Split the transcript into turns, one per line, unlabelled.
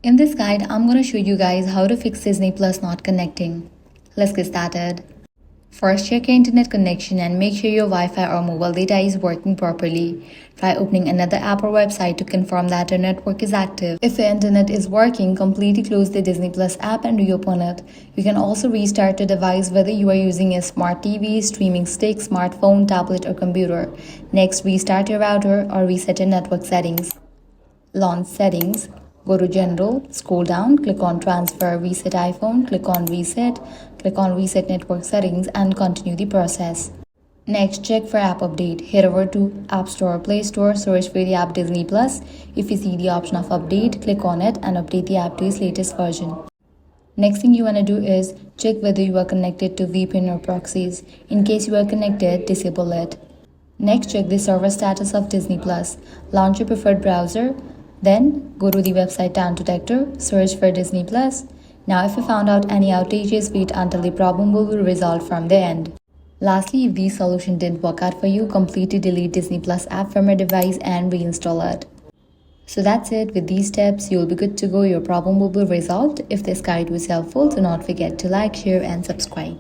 In this guide, I'm going to show you guys how to fix Disney Plus not connecting. Let's get started. First, check your internet connection and make sure your Wi-Fi or mobile data is working properly. Try opening another app or website to confirm that your network is active. If your internet is working, completely close the Disney Plus app and reopen it. You can also restart your device whether you are using a smart TV, streaming stick, smartphone, tablet, or computer. Next, restart your router or reset your network settings. Launch Settings. Go to General, scroll down, click on Transfer Reset iPhone, click on Reset Network Settings, and continue the process. Next, check for app update. Head over to App Store or Play Store, search for the app Disney Plus. If you see the option of update, click on it and update the app to its latest version. Next thing you want to do is check whether you are connected to VPN or proxies. In case you are connected, disable it. Next, check the server status of Disney Plus. Launch your preferred browser. Then, go to the website Time Detector, search for Disney Plus. Now, if you found out any outages, wait until the problem will be resolved from the end. Lastly, if the solution didn't work out for you, completely delete Disney Plus app from your device and reinstall it. So that's it. With these steps, you'll be good to go. Your problem will be resolved. If this guide was helpful, do not forget to like, share, and subscribe.